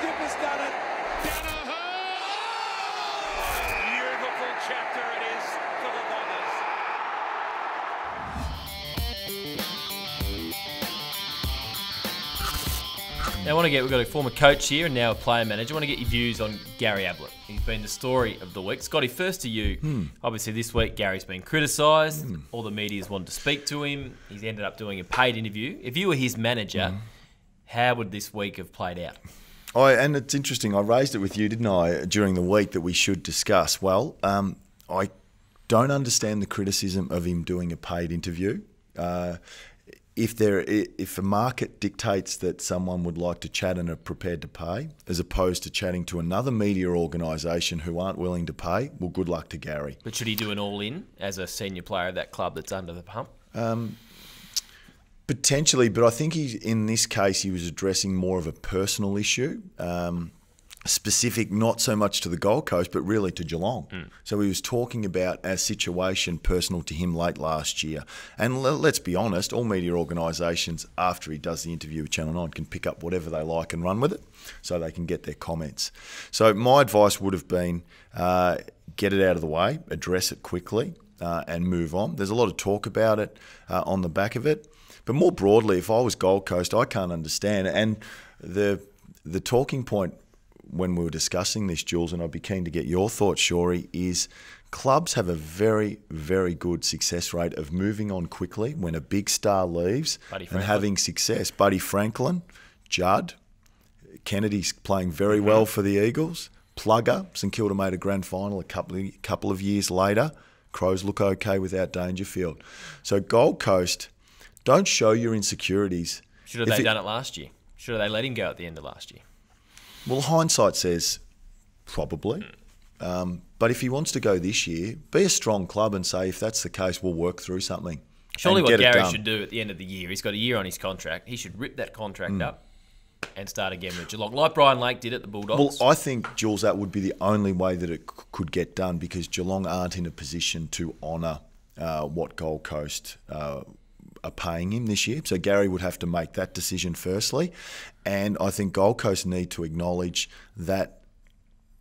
skip has done it. Danaher! Beautiful chapter it is for the Bombers. Now, we've got a former coach here and now a player manager. I want to get your views on Gary Ablett. He's been the story of the week. Scotty, first to you. Obviously, this week, Gary's been criticised. All the media's wanted to speak to him. He's ended up doing a paid interview. If you were his manager, how would this week have played out? And it's interesting, I raised it with you, didn't I, during the week that we should discuss. Well, I don't understand the criticism of him doing a paid interview. If a market dictates that someone would like to chat and are prepared to pay, as opposed to chatting to another media organisation who aren't willing to pay, well, good luck to Gary. But should he do an all-in as a senior player of that club that's under the pump? Potentially, but I think in this case he was addressing more of a personal issue, specific not so much to the Gold Coast but really to Geelong. So he was talking about a situation personal to him late last year. And let's be honest, all media organisations, after he does the interview with Channel 9, can pick up whatever they like and run with it so they can get their comments. So my advice would have been get it out of the way, address it quickly and move on. There's a lot of talk about it on the back of it. But more broadly, if I was Gold Coast, I can't understand. And the talking point when we were discussing this, Jules, and I'd be keen to get your thoughts, Shorey, is clubs have a very, very good success rate of moving on quickly when a big star leaves and having success. Buddy Franklin, Judd, Kennedy's playing very well for the Eagles. Plugger, St Kilda made a grand final a couple of years later. Crows look okay without Dangerfield. So Gold Coast, don't show your insecurities. Should have they done it last year? Should have they let him go at the end of last year? Well, hindsight says probably. But if he wants to go this year, be a strong club and say, if that's the case, we'll work through something. Surely what Gary should do at the end of the year, he's got a year on his contract, he should rip that contract up and start again with Geelong, like Brian Lake did at the Bulldogs. Well, I think, Jules, that would be the only way that it could get done because Geelong aren't in a position to honour what Gold Coast are paying him this year. So Gary would have to make that decision firstly. And I think Gold Coast need to acknowledge that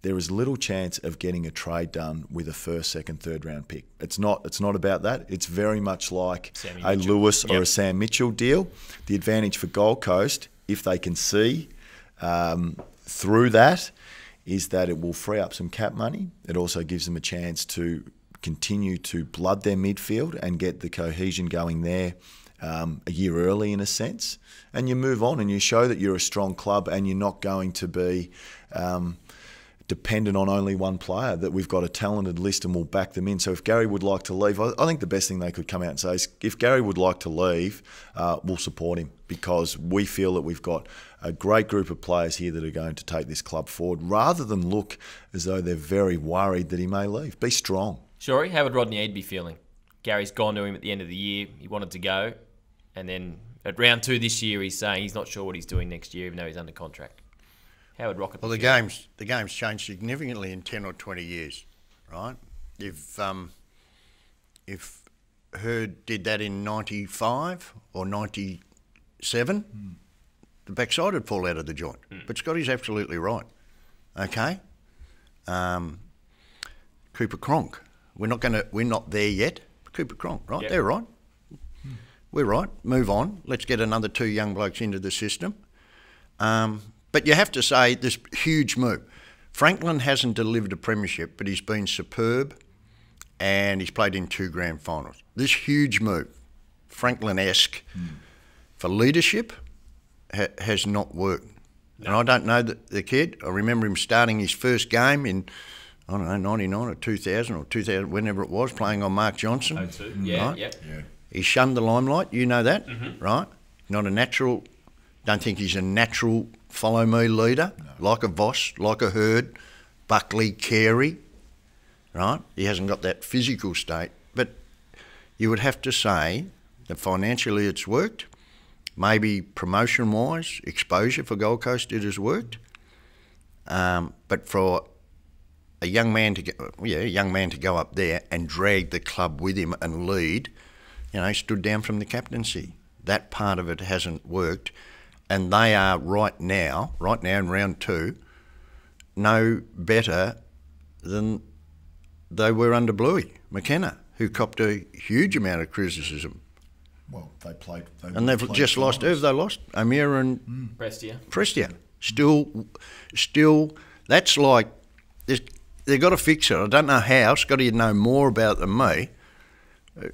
there is little chance of getting a trade done with a first, second, third round pick. It's not about that. It's very much like a Lewis or a Sam Mitchell deal. The advantage for Gold Coast, if they can see through that, is that it will free up some cap money. It also gives them a chance to continue to blood their midfield and get the cohesion going there a year early in a sense. And you move on and you show that you're a strong club and you're not going to be dependent on only one player, that we've got a talented list and we'll back them in. So if Gary would like to leave, I think the best thing they could come out and say is if Gary would like to leave, we'll support him because we feel that we've got a great group of players here that are going to take this club forward rather than look as though they're very worried that he may leave. Be strong. Shorey, how would Rodney Eade be feeling? Gary's gone to him at the end of the year. He wanted to go. And then at round 2 this year, he's saying he's not sure what he's doing next year, even though he's under contract. How would Rocket be feeling? The game's changed significantly in 10 or 20 years, right? If Herd did that in 95 or 97, the backside would fall out of the joint. But Scotty's absolutely right. Okay? Cooper Cronk. We're not there yet. Cooper Cronk, right? Yep. They're right. We're right. Move on. Let's get another 2 young blokes into the system. But you have to say this huge move. Franklin hasn't delivered a premiership, but he's been superb and he's played in 2 grand finals. This huge move, Franklin-esque, for leadership has not worked. No. And I don't know the kid. I remember him starting his first game in, I don't know, 99 or 2000 or 2000, whenever it was, playing on Mark Johnson. 02. Yeah, right? yeah. He shunned the limelight, you know that, right? Not a natural, don't think he's a natural follow-me leader, like a Voss, like a Herd, Buckley, Carey, right? He hasn't got that physical state. But you would have to say that financially it's worked. Maybe promotion-wise, exposure for Gold Coast, it has worked. But for a young man to go up there and drag the club with him and lead, he stood down from the captaincy. That part of it hasn't worked. and they are right now in round 2, no better than they were under Bluey McKenna, who copped a huge amount of criticism. Well, they played. And they've just lost. Who have they lost? O'Meara and Prestia. Still, that's like they've got to fix it. I don't know how. Scotty, you know more about it than me.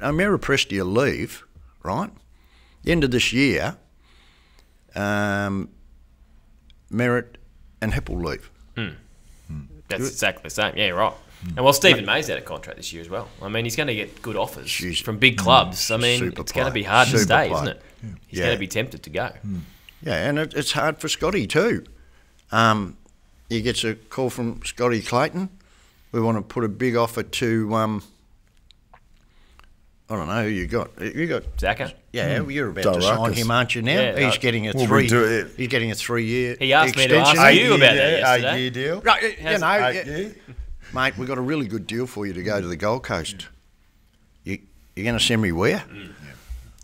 O'Meara, Prestia leave, right? The end of this year, Merritt and Heppel leave. That's exactly the same. Yeah, you're right. And well, Stephen May's out of contract this year as well. I mean, he's going to get good offers from big clubs. I mean, it's going to be hard to stay, isn't it? He's going to be tempted to go. Yeah, and it's hard for Scotty too. He gets a call from Scotty Clayton. We want to put a big offer to, I don't know who you got. You got Zaka? Yeah, you're about to sign him, aren't you now? Yeah, he's getting a 3-year. He asked me to ask you about that yesterday. 8-year deal. Right, you know, 8 year. mate, we've got a really good deal for you to go to the Gold Coast. You're going to send me where?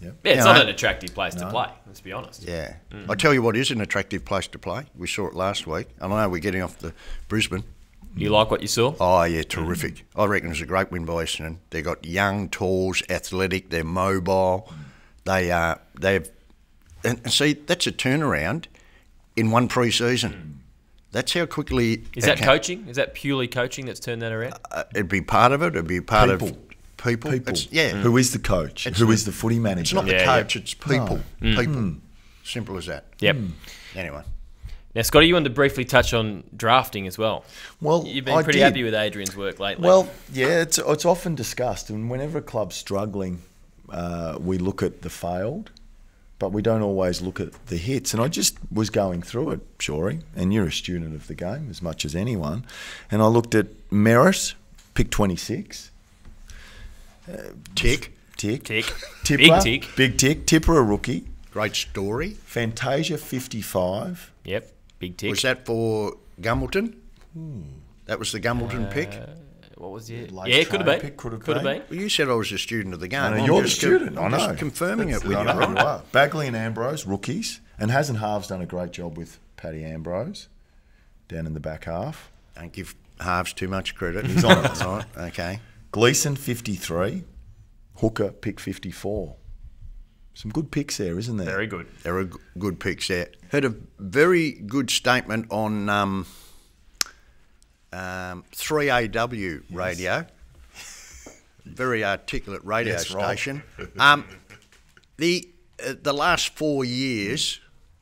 Yeah, it's not an attractive place to play, let's be honest. Yeah. I tell you what is an attractive place to play. We saw it last week. I know we're getting off the Brisbane. You like what you saw? Oh, yeah, terrific. I reckon it's a great win by Essendon. They've got young, talls, athletic, they're mobile. And see, that's a turnaround in one pre-season. That's how quickly... Is that coaching? Is that purely coaching that's turned that around? It'd be part of it. It'd be part of people. Who is the coach? Who is the footy manager? It's not the coach, it's people. People. Simple as that. Yep. Anyway. Now, Scotty, you wanted to briefly touch on drafting as well. Well, you've been pretty happy with Adrian's work lately. Well, yeah, it's often discussed, and whenever a club's struggling, we look at the failed, but we don't always look at the hits. And I just was going through it, Shorey, and you're a student of the game as much as anyone, and I looked at Merritt, pick 26. Tick. Tipper, Big tick. Tipper, a rookie. Great story. Fantasia, 55. Yep, big tick. Was that for Gumbleton? That was the Gumbleton pick? What was it? Late Yeah, could have been. pick, could have been. Well, you said I was a student of the game. I know, I'm you're the just student. I'm I know. just confirming it with you, I know right? you are. Bagley and Ambrose, rookies. And Hasn't Halves done a great job with Paddy Ambrose down in the back half. Don't give Halves too much credit. He's on it. Right, okay. Gleeson, 53. Hooker, pick 54. Some good picks there, isn't there? Very good. There are good picks there. Heard a very good statement on 3AW radio. Very articulate radio station. The last 4 years...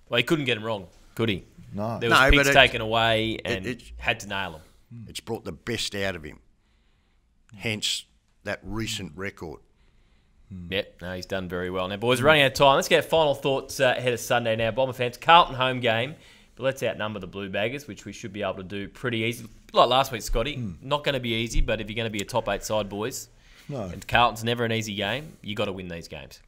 Well, he couldn't get him wrong, could he? No. There was picks taken away and had to nail them. It's brought the best out of him. Hence that recent record. Yep, no, he's done very well. Now, boys, we're running out of time. Let's get final thoughts ahead of Sunday now. Bomber fans, Carlton home game, but let's outnumber the Blue Baggers, which we should be able to do pretty easy. Like last week, Scotty, not going to be easy, but if you're going to be a top 8 side, boys, and Carlton's never an easy game, you got to win these games.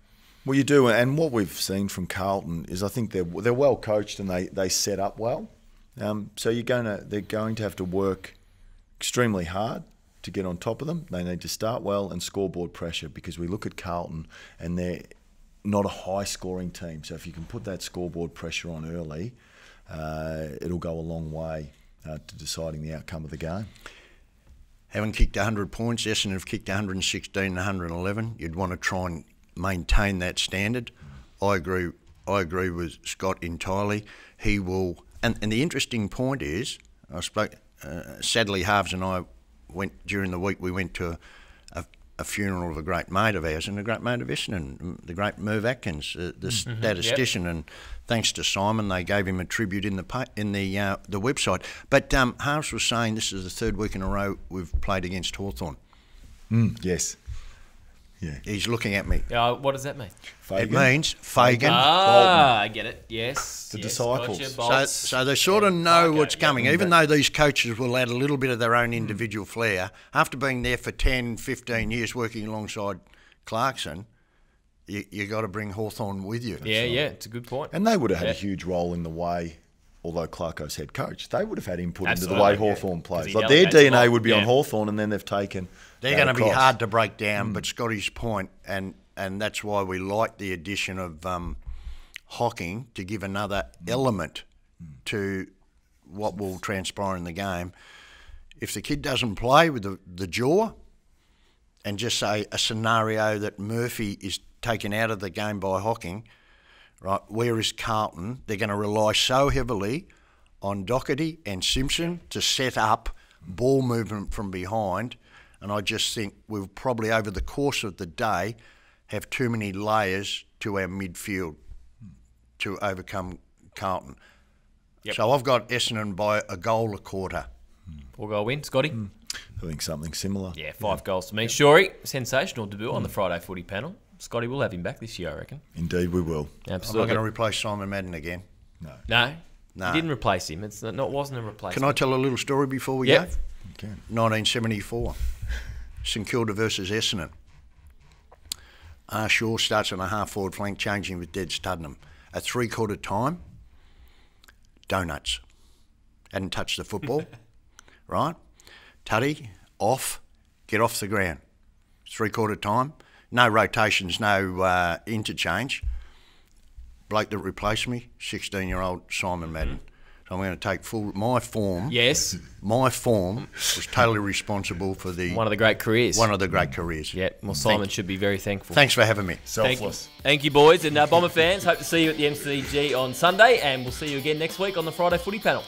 Well, you do, and what we've seen from Carlton is I think they're well coached and they set up well. So they're going to have to work extremely hard to get on top of them. They need to start well and scoreboard pressure, because we look at Carlton and they're not a high-scoring team. So if you can put that scoreboard pressure on early, it'll go a long way to deciding the outcome of the game. Having kicked 100 points, Essendon have kicked 116 and 111. You'd want to try and maintain that standard. I agree with Scott entirely. He will, and the interesting point is, I spoke. Sadly, Halves and I went during the week. We went to a funeral of a great mate of ours and a great mate of Essendon, the great Merv Atkins, the statistician. And thanks to Simon, they gave him a tribute in the website. But Halves was saying this is the third week in a row we've played against Hawthorn. Yes. Yeah. He's looking at me. What does that mean? It means Fagan. I get it. Yes. The disciples. Gotcha, so they sort of know what's coming. Even though these coaches will add a little bit of their own individual flair, after being there for 10, 15 years working alongside Clarkson, you got to bring Hawthorn with you. Yeah, it's a good point. And they would have had a huge role in the way, although Clarko's head coach, they would have had input into the way Hawthorn plays. Like their DNA would be on Hawthorn, and then they've taken. They're going to be hard to break down, but Scotty's point, and that's why we like the addition of Hocking to give another element to what will transpire in the game. If the kid doesn't play with the jaw, and just say a scenario that Murphy is taken out of the game by Hocking, right? Whereas Carlton, they're going to rely so heavily on Doherty and Simpson to set up ball movement from behind, and I just think we'll probably over the course of the day have too many layers to our midfield to overcome Carlton. Yep. So I've got Essendon by a goal a quarter. 4-goal win, Scotty? I think something similar. Yeah, 5 goals to me. Shorey, sensational debut on the Friday footy panel. Scotty, we'll have him back this year, I reckon. Indeed, we will. I'm Absolutely. not going to replace Simon Madden again. No? No. You didn't replace him. It's not wasn't a replacement. Can I tell a little story before we Yep. go? Okay. 1974, St Kilda versus Essendon. Shaw starts on a half-forward flank, changing with Des Tuddenham. At three-quarter time, donuts. Hadn't touched the football, right? Tuddy, off, get off the ground. Three-quarter time, no rotations, no interchange. Bloke that replaced me, 16-year-old Simon Madden. So I'm going to take my form. Yes. My form was totally responsible for One of the great careers. one of the great careers. Yeah, well, Simon should be very thankful. Thanks for having me. Selfless. Thank you, boys. And Bomber fans, hope to see you at the MCG on Sunday, and we'll see you again next week on the Friday footy panel.